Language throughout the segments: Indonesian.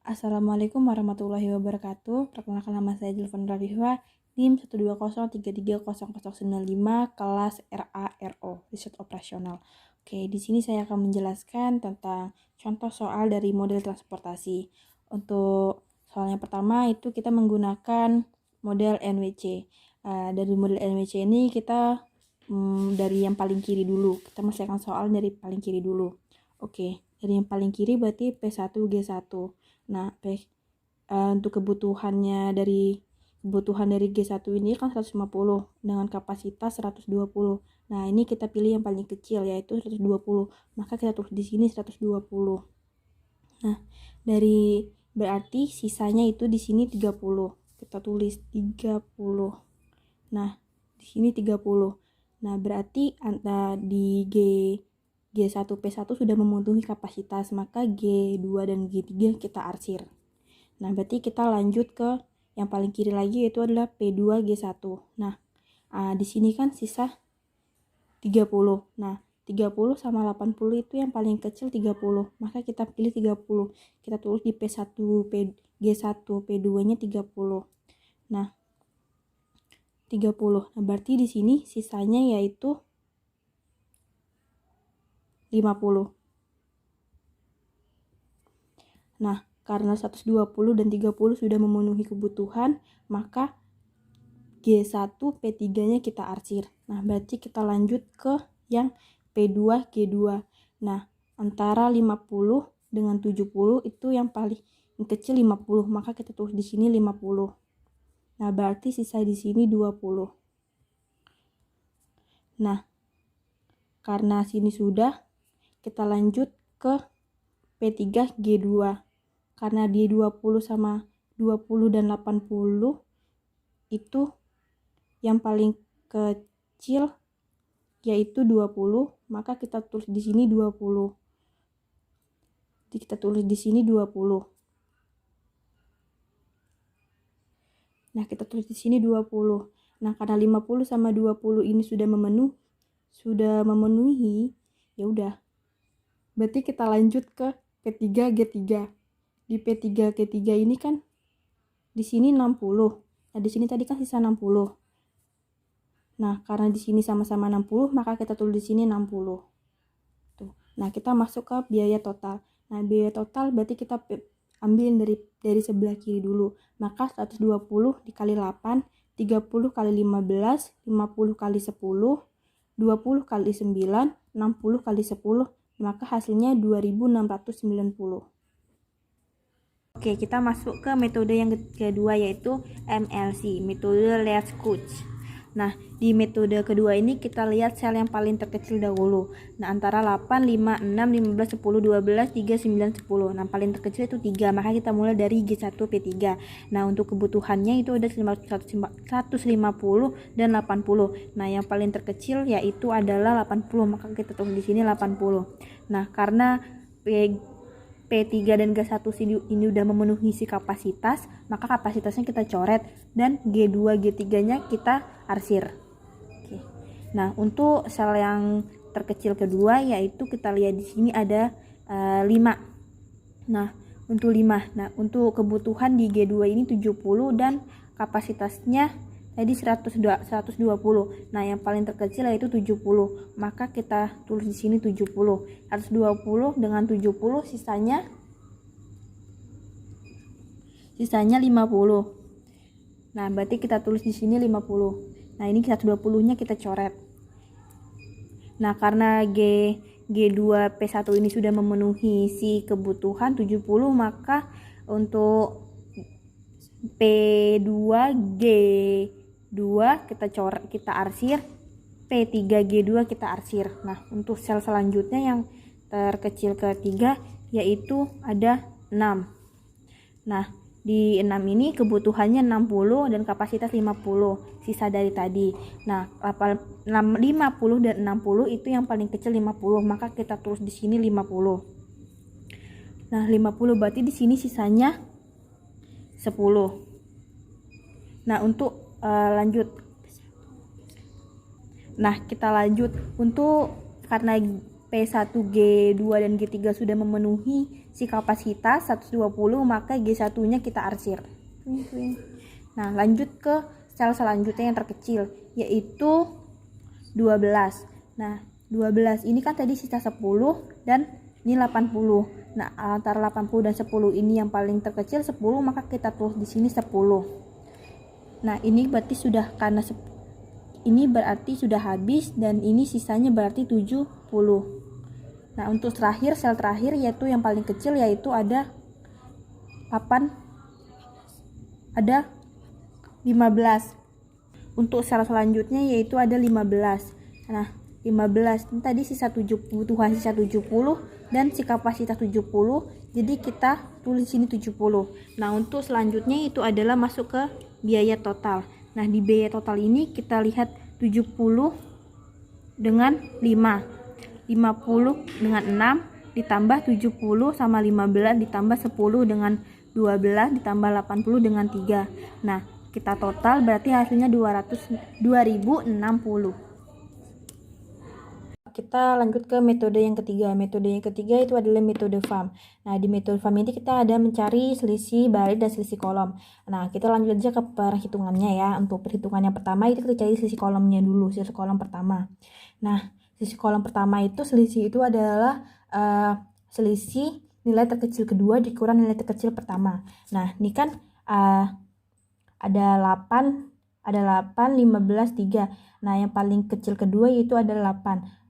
Assalamualaikum warahmatullahi wabarakatuh. Perkenalkan nama saya Julfan Rafifah, NIM 120330095, kelas RARO, Riset Operasional. Oke, di sini saya akan menjelaskan tentang contoh soal dari model transportasi. Untuk soalnya pertama itu kita menggunakan model NWC. Dari model NWC ini kita dari yang paling kiri dulu. Kita menyelesaikan soal dari paling kiri dulu. Oke, dari yang paling kiri berarti P1G1. Nah, untuk kebutuhan dari G1 ini kan 150 dengan kapasitas 120. Nah, ini kita pilih yang paling kecil yaitu 120. Maka kita tulis di sini 120. Nah, berarti sisanya itu di sini 30. Kita tulis 30. Nah, di sini 30. Nah, berarti di G1 P1 sudah memenuhi kapasitas, maka G2 dan G3 kita arsir. Nah, berarti kita lanjut ke yang paling kiri lagi, yaitu adalah P2 G1. Nah, di sini kan sisa 30. Nah, 30 sama 80 itu yang paling kecil 30. Maka kita pilih 30. Kita tulis di P1 G1 P2-nya 30. Nah, 30. Nah, berarti di sini sisanya yaitu 50. Nah, karena 120 dan 30 sudah memenuhi kebutuhan, maka G1 P3-nya kita arsir. Nah, berarti kita lanjut ke yang P2 G2. Nah, antara 50 dengan 70 itu yang paling kecil 50, maka kita tulis di sini 50. Nah, berarti sisa di sini 20. Nah, karena sini sudah, kita lanjut ke P3 G2. Karena di 20 sama 20 dan 80 itu yang paling kecil yaitu 20, maka kita tulis di sini 20. Jadi kita tulis di sini 20. Nah, kita tulis di sini 20. Nah, karena 50 sama 20 ini sudah memenuhi, ya udah. Berarti kita lanjut ke P3 G3. Di P3 G3 ini kan di sini 60. Nah, di sini tadi kan sisa 60. Nah, karena di sini sama-sama 60, maka kita tulis di sini 60. Tuh. Nah, kita masuk ke biaya total. Nah, biaya total berarti kita ambil dari sebelah kiri dulu. Maka 120 dikali 8, 30 kali 15, 50 kali 10, 20 kali 9, 60 kali 10, maka hasilnya 2690. Oke, kita masuk ke metode yang kedua yaitu MLC, metode least count. Nah, di metode kedua ini kita lihat sel yang paling terkecil dahulu. Nah, antara 8, 5, 6, 15, 10, 12, 3, 9, 10. Nah, paling terkecil itu 3, maka kita mulai dari G1 P3. Nah, untuk kebutuhannya itu ada 150 dan 80. Nah, yang paling terkecil yaitu adalah 80, maka kita tulis di sini 80. Nah, karena P3 dan G1 ini udah memenuhi si kapasitas, maka kapasitasnya kita coret dan G2 G3-nya kita arsir. Oke. Nah, untuk sel yang terkecil kedua yaitu kita lihat di sini ada 5. Nah, untuk 5. Nah, untuk kebutuhan di G2 ini 70 dan kapasitasnya tadi 120. Nah, yang paling terkecil yaitu 70. Maka kita tulis di sini 70. 120 dengan 70 sisanya 50. Nah, berarti kita tulis di sini 50. Nah, ini 120-nya kita coret. Nah, karena G2 P1 ini sudah memenuhi si kebutuhan 70, maka untuk P2 G2 kita arsir, P3 G2 kita arsir. Nah, untuk sel selanjutnya yang terkecil ketiga yaitu ada 6. Nah, di 6 ini kebutuhannya 60 dan kapasitas 50, sisa dari tadi. Nah, 50 dan 60 itu yang paling kecil 50, maka kita tulis di sini 50. Nah, 50 berarti di sini sisanya 10. Nah, untuk lanjut. Nah, kita lanjut untuk karena P1 G2 dan G3 sudah memenuhi si kapasitas 120, maka G1-nya kita arsir. Nah, lanjut ke sel selanjutnya yang terkecil, yaitu 12. Nah, 12 ini kan tadi sisa 10 dan ini 80. Nah, antara 80 dan 10 ini yang paling terkecil 10, maka kita tulis di sini 10. Nah, ini berarti sudah, karena ini berarti sudah habis, dan ini sisanya berarti 70. Nah, untuk terakhir, sel terakhir yaitu yang paling kecil, yaitu ada 15. Untuk sel selanjutnya yaitu ada 15. Nah, 15 ini tadi sisa 70, kebutuhan sisa 70 dan si kapasitas 70. Jadi kita tulis sini 70. Nah, untuk selanjutnya itu adalah masuk ke biaya total. Nah, di biaya total ini kita lihat 70 dengan 5, 50 dengan 6, ditambah 70 sama 15, ditambah 10 dengan 12, ditambah 80 dengan 3. Nah, kita total berarti hasilnya 2060. Kita lanjut ke metode yang ketiga. Metode yang ketiga itu adalah metode FAM. Nah, di metode FAM ini kita ada mencari selisih baris dan selisih kolom. Nah, kita lanjut aja ke perhitungannya ya. Untuk perhitungan yang pertama itu kita cari selisih kolomnya dulu, selisih kolom pertama. Nah, selisih kolom pertama itu selisih itu adalah selisih nilai terkecil kedua dikurang nilai terkecil pertama. Nah, ini kan ada 8, 15, 3. Nah, yang paling kecil kedua yaitu adalah 8.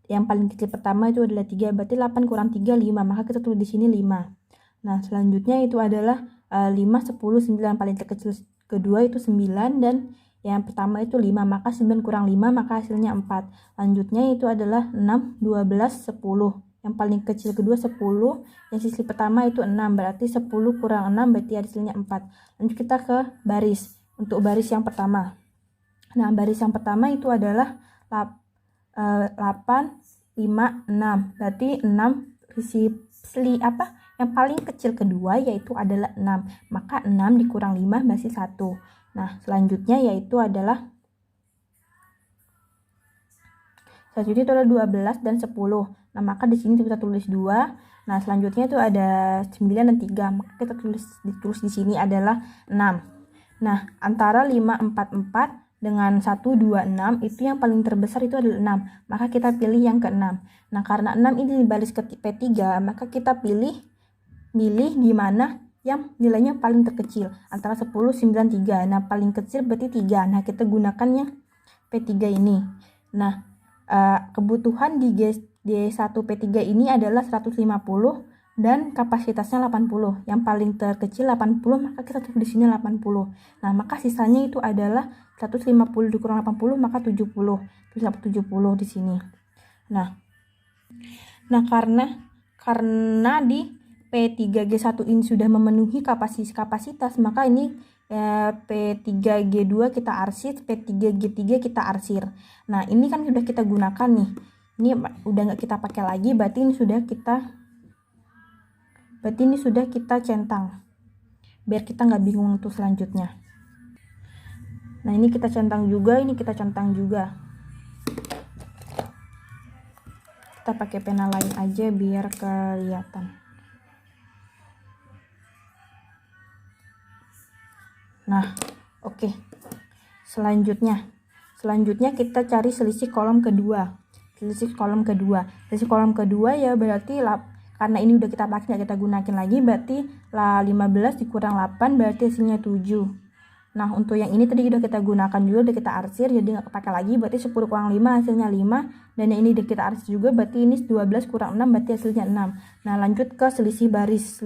Yang paling kecil pertama itu adalah 3, berarti 8 kurang 3, 5. Maka kita tulis di sini 5. Nah, selanjutnya itu adalah 5, 10, 9. Paling terkecil kedua itu 9 dan yang pertama itu 5. Maka 9 kurang 5, maka hasilnya 4. Lanjutnya itu adalah 6, 12, 10. Yang paling kecil kedua 10, yang sisi pertama itu 6, berarti 10 kurang 6 berarti hasilnya 4. Lanjut kita ke baris. Untuk baris yang pertama. Nah, baris yang pertama itu adalah 8, 5, 6. Berarti 6 yang paling kecil kedua yaitu adalah 6. Maka 6 dikurang 5 masih 1. Nah, selanjutnya yaitu adalah itu adalah 12 dan 10. Nah, maka di sini kita tulis 2. Nah, selanjutnya itu ada 9 dan 3. Maka kita ditulis di sini adalah 6. Nah, antara 5, 4, 4 dengan 1, 2, 6 itu yang paling terbesar itu adalah 6. Maka kita pilih yang ke-6. Nah, karena 6 ini di baris ke P3, maka kita pilih di mana yang nilainya paling terkecil antara 10, 9, 3. Nah, paling kecil berarti 3. Nah, kita gunakan yang P3 ini. Nah, kebutuhan di G1 P3 ini adalah 150 dan kapasitasnya 80. Yang paling terkecil 80, maka kita tulis di sini 80. Nah, maka sisanya itu adalah 150 dikurang 80, maka 70. Tulis 70 di sini. Nah, karena di P3G1 ini sudah memenuhi kapasitas, maka ini P3G2 kita arsir, P3G3 kita arsir. Nah, ini kan sudah kita gunakan nih. Ini udah nggak kita pakai lagi, berarti ini sudah kita centang. Biar kita nggak bingung untuk selanjutnya. Nah, ini kita centang juga, ini kita centang juga. Kita pakai pena lain aja biar kelihatan. Nah, oke. Selanjutnya kita cari selisih kolom kedua. Selisih kolom kedua ya berarti karena ini udah kita pakai, kita gunakan lagi, berarti 15 dikurang 8 berarti hasilnya 7. Nah, untuk yang ini tadi udah kita gunakan juga, udah kita arsir, jadi nggak kepake lagi, berarti 10 kurang 5 hasilnya 5. Dan yang ini udah kita arsir juga, berarti ini 12 kurang 6 berarti hasilnya 6. Nah, lanjut ke selisih baris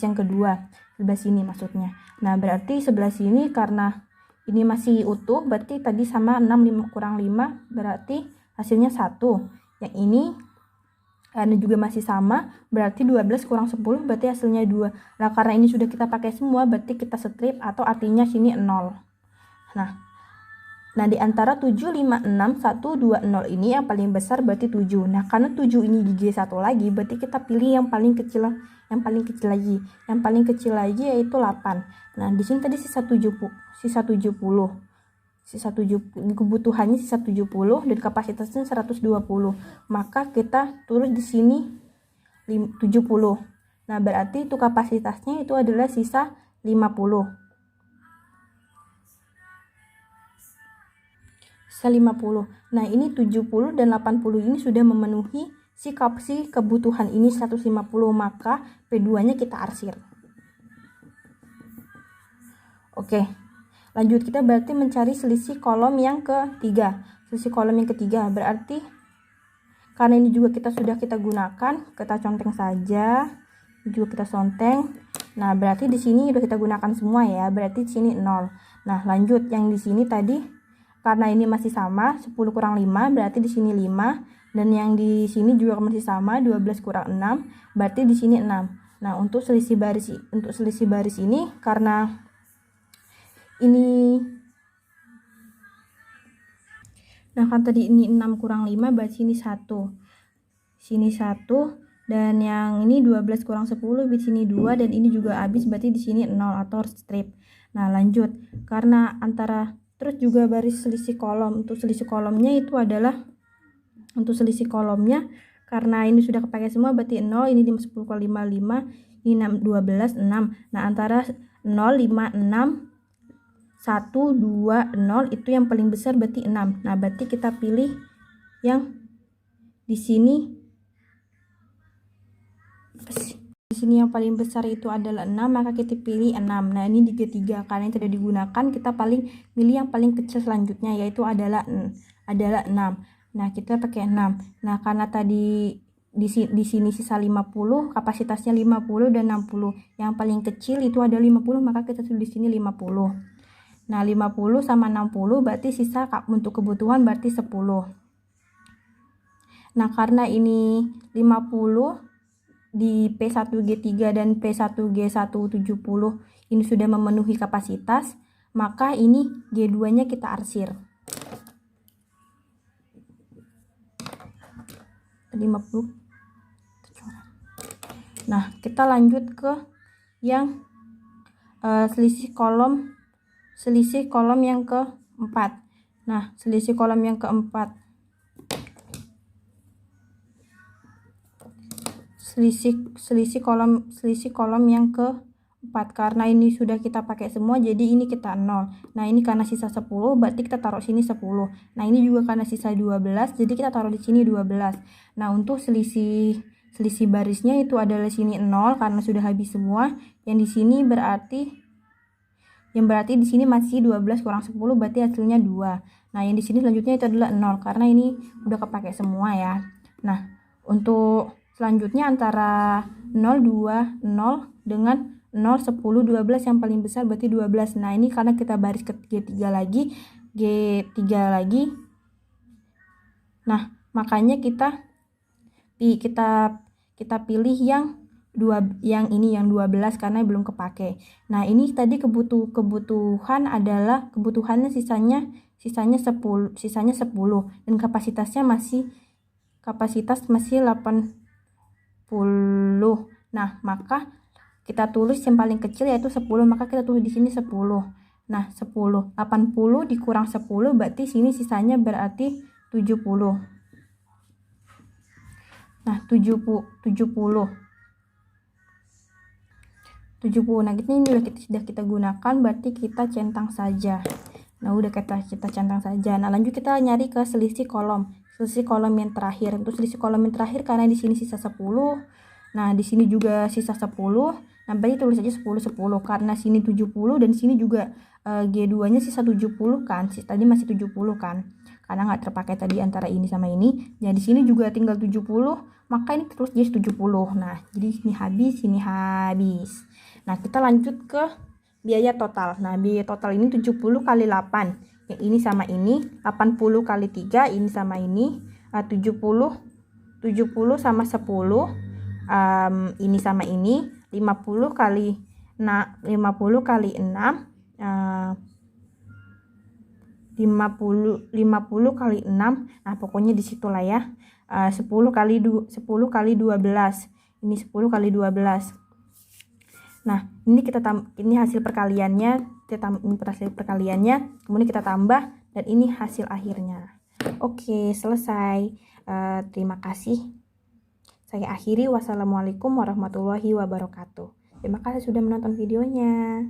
yang kedua, sebelah sini maksudnya. Nah, berarti sebelah sini karena ini masih utuh, berarti tadi sama 6, 5 kurang 5 berarti hasilnya 1. Yang ini karena juga masih sama, berarti 12 kurang 10 berarti hasilnya 2. Nah, karena ini sudah kita pakai semua, berarti kita strip atau artinya sini 0. Nah, di antara 7, 5, 6, 1, 2, 0 ini yang paling besar berarti 7. Nah, karena 7 ini di G1 lagi, berarti kita pilih yang paling kecil lagi. Yang paling kecil lagi yaitu 8. Nah, di sini tadi sisa 70. Kebutuhannya sisa 70 dan kapasitasnya 120. Maka kita tulis di sini 70. Nah, berarti itu kapasitasnya itu adalah sisa 50. Sisa 50. Nah, ini 70 dan 80 ini sudah memenuhi si kebutuhan ini 150, maka P2-nya kita arsir. Oke. Lanjut, kita berarti mencari selisih kolom yang ketiga. Selisih kolom yang ketiga berarti karena ini juga sudah kita gunakan, kita conteng saja. Ini juga kita conteng. Nah, berarti di sini udah kita gunakan semua ya. Berarti di sini 0. Nah, lanjut yang di sini tadi karena ini masih sama, 10 kurang 5 berarti di sini 5, dan yang di sini juga masih sama, 12 kurang 6 berarti di sini 6. Nah, untuk selisih baris ini karena ini, nah kan tadi ini 6 kurang 5 berarti sini 1. Sini 1 dan yang ini 12 kurang 10 di sini 2 dan ini juga habis berarti di sini 0 atau strip. Nah, lanjut. Karena antara terus juga baris selisih kolom. Untuk selisih kolomnya itu adalah karena ini sudah kepakai semua berarti 0, ini 10 kali 5 5, ini 6 12 6. Nah, antara 0 5 6 1 2 0 itu yang paling besar berarti 6. Nah, berarti kita pilih yang di sini. Di sini yang paling besar itu adalah 6, maka kita pilih 6. Nah, ini di ketiga karena yang tidak digunakan, kita pilih yang paling kecil selanjutnya yaitu adalah 6. Nah, kita pakai 6. Nah, karena tadi di sini sisa 50, kapasitasnya 50 dan 60. Yang paling kecil itu ada 50, maka kita tulis di sini 50. Nah, 50 sama 60 berarti sisa untuk kebutuhan berarti 10. Nah, karena ini 50 di P1G3 dan P1G170 ini sudah memenuhi kapasitas, maka ini G2-nya kita arsir. 50. Nah, kita lanjut ke yang selisih kolom yang keempat. Nah, selisih kolom yang keempat. Selisih kolom yang keempat karena ini sudah kita pakai semua jadi ini kita 0. Nah, ini karena sisa 10 berarti kita taruh sini 10. Nah, ini juga karena sisa 12 jadi kita taruh di sini 12. Nah, untuk selisih barisnya itu adalah sini 0 karena sudah habis semua. Yang di sini berarti di sini masih 12 kurang 10 berarti hasilnya 2. Nah, yang di sini selanjutnya itu adalah 0 karena ini udah kepakai semua ya. Nah, untuk selanjutnya antara 0 2 0 dengan 0 10 12 yang paling besar berarti 12. Nah, ini karena kita baris ke G3 lagi. Nah, makanya kita pilih yang ini yang 12 karena belum kepake. Nah, ini tadi kebutuhannya sisanya 10 dan kapasitas masih 80. Nah, maka kita tulis yang paling kecil yaitu 10, maka kita tulis di sini 10. Nah, 80 dikurang 10 berarti sini sisanya berarti 70. Nah, 70. Nah, ini sudah kita gunakan berarti kita centang saja. Nah, udah kita centang saja. Nah, lanjut kita nyari ke selisih kolom yang terakhir. Untuk selisih kolom yang terakhir karena di sini sisa 10. Nah, di sini juga sisa 10. Nah, berarti tulis aja 10 karena sini 70 dan sini juga G2-nya sisa 70 kan. Tadi masih 70 kan. Karena nggak terpakai tadi antara ini sama ini. Ya, di sini juga tinggal 70, maka ini terus jadi 70. Nah, jadi sini habis. Nah, kita lanjut ke biaya total. Nah, biaya total ini 70 kali 8. Yang ini sama ini, 80 kali 3, ini sama ini, 70 sama 10, ini sama ini, 50 kali 6, 50 kali 6, 50 kali 6. Nah, pokoknya disitulah ya. 10 kali 12. Ini 10 kali 12. Nah, ini ini hasil perkaliannya, kemudian kita tambah dan ini hasil akhirnya. Oke, selesai. Terima kasih. Saya akhiri, wassalamualaikum warahmatullahi wabarakatuh. Terima kasih sudah menonton videonya.